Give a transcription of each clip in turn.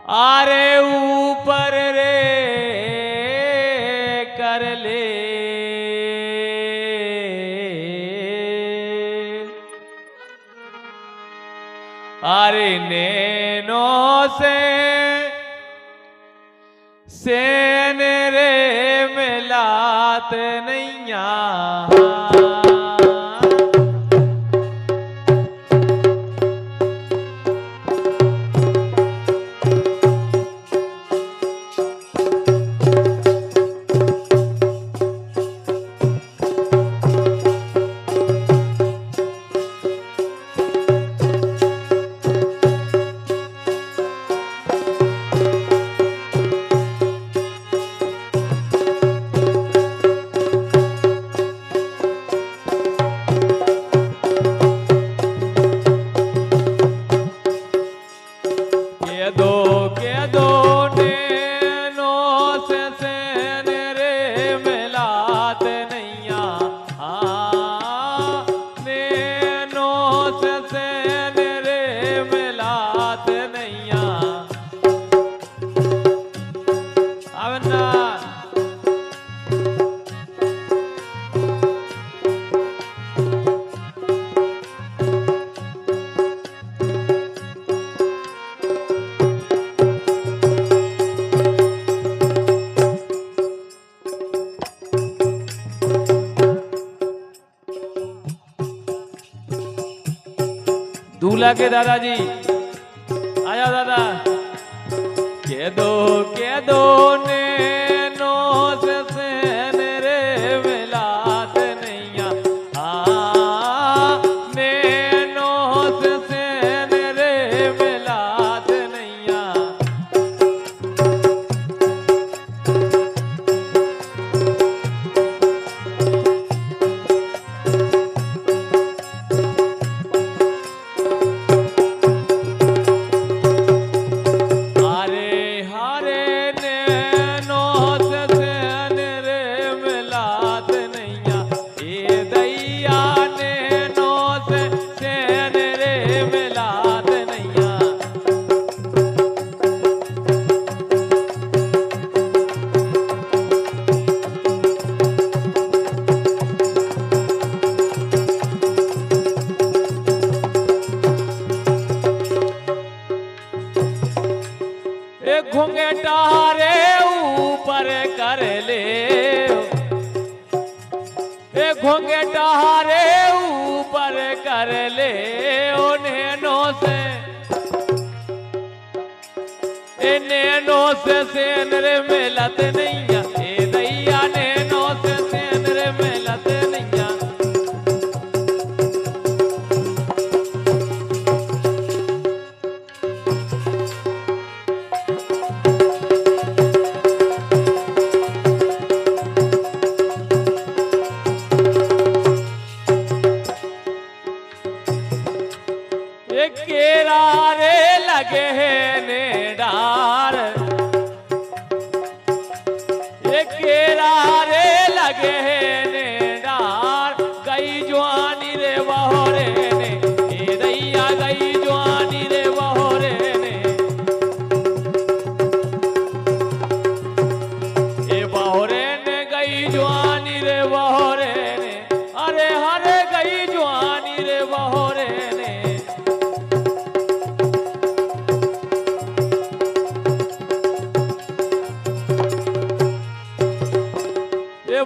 आरे ऊपर रे कर ले आरे नैनों से सेन रे मिलात नैया दूल्हा के दादाजी आया दादा के दो नैनो से सेन रे मिलात नैया नैनो से सेन रे मिलात नैया घुंघटारे ऊपर कर ले घुंघटारे ऊपर कर ले ओ नैनो से सेन रे मिलत नैया ए दैया नैनो से सेन रे मिलत नैया केरा रे लगे है ने डार केरा रे लगे है ने डार गई जवानी रे बहोरे ने ए दैया गई जवानी रे बहोरे ने ए बहोरे ने गई जवानी रे बहोरे ने अरे हरे गई जवानी रे बहोरे ने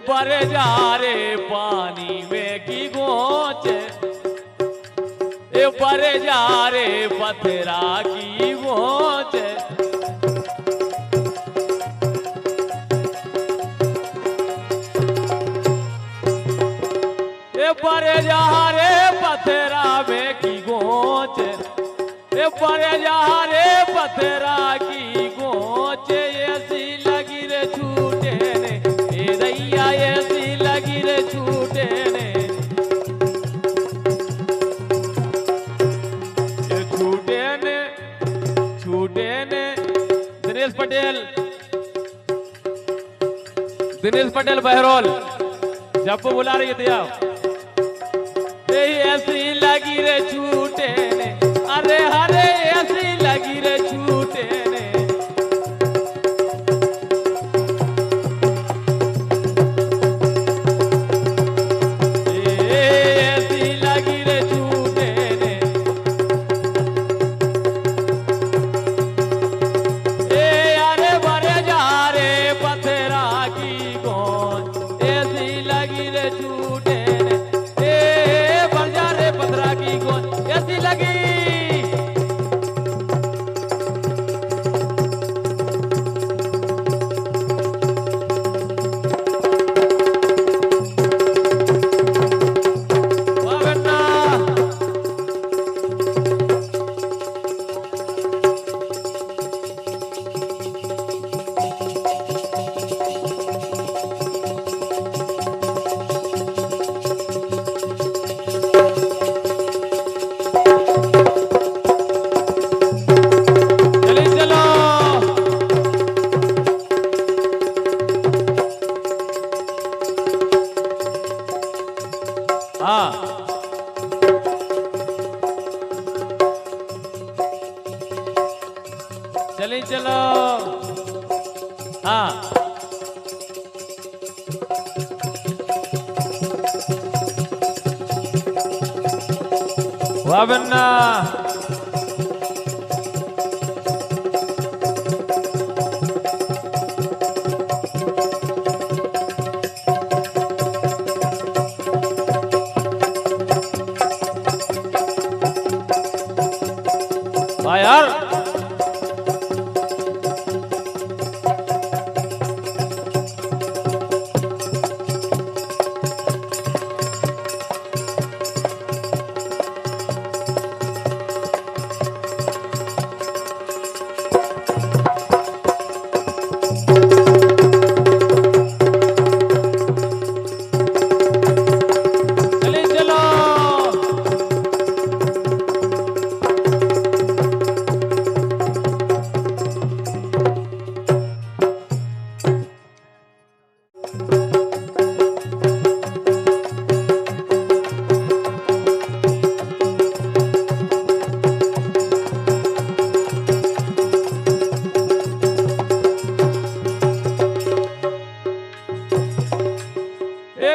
बर जा रे पानी में की गोच बर जा रे पथरा की गोच बर जा रे पथरा में की गोच बर जा रे पथरा की गोच ऐसी लगी रे छूटे ने ए दैया ऐसी लगी रे छूटे ने छूटे ने दिनेश पटेल बहरोल जब बुला रही थी आप ऐसी लगी रे छूटे ने अरे हरे ऐसी लगी रे छूटे ने चलिए चलो। हाँ वाह बन्ना। वाह यार।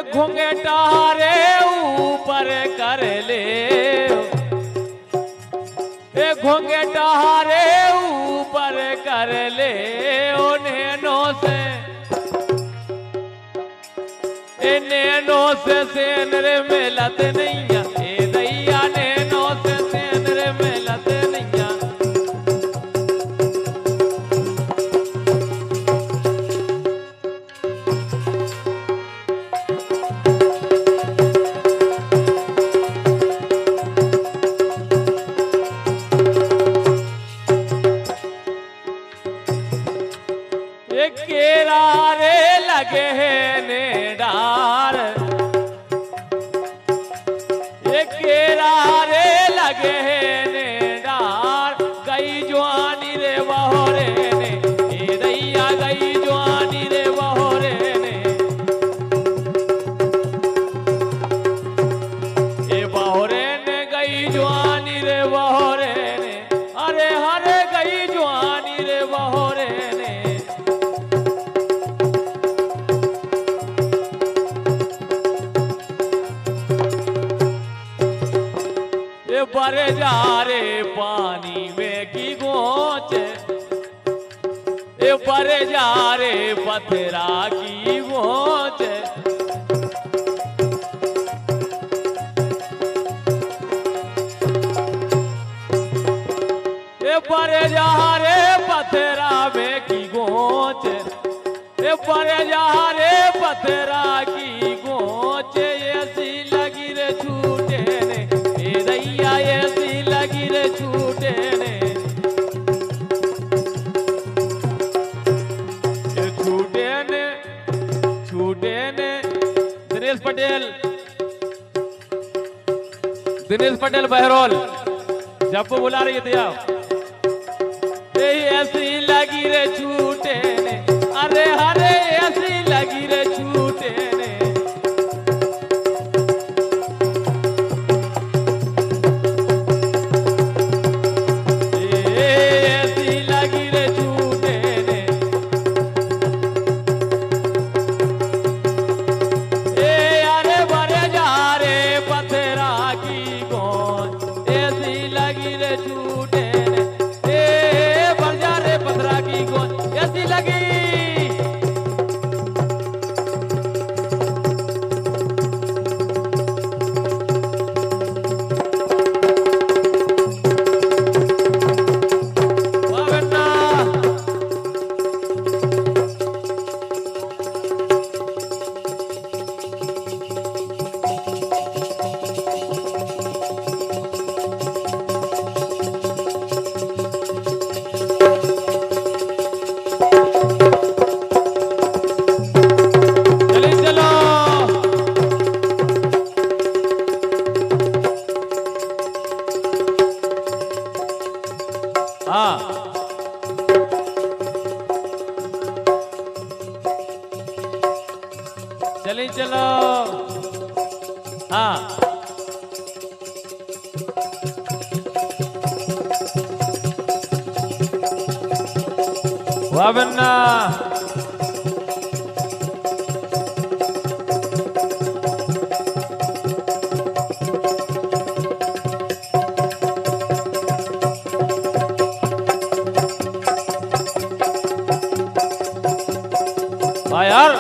घूंघटा रे ऊपर कर ले, घूंघटा रे ऊपर कर ले, ओ नैनो से सेंद्र मिलत नैया, ए दैया नैनो से सेंद्र मिलत नैया। केरा रे लगे है ने डार, केरा रे लगे है ने डार, गई जवानी रे बहोरे ने, ए दैया गई जवानी रे बहोरे ने, ए बहोरे ने गई जवानी रे बहोरे ने, अरे हरे गई जवानी रे बहोरे ने। बरे जा रे पानी में की गोच, बरे जा रे पथरा की गोच, बरे जा रे पथरा में की गोच, बरे जा रे पथरा की गोच, ऐसी लगी रे छूटे ने, ए दैया ऐसी लगी रे छूटे ने, छूटे ने, छूटे ने। दिनेश पटेल बहरोल जब वो बुला रही है दिया, ऐसी लगी रे छूटे ने, अरे हरे ऐसी लगी रे छूटे ने। ऐसी लगी रे छूटे ने, अरे बरे जा रे पथरा की गोंद, ऐसी लगी रे छूटे ने, बर जा रे पथरा की गोंद, ऐसी लगी। हाँ चलिए चलो। हाँ ভাবেন না। ভাই আর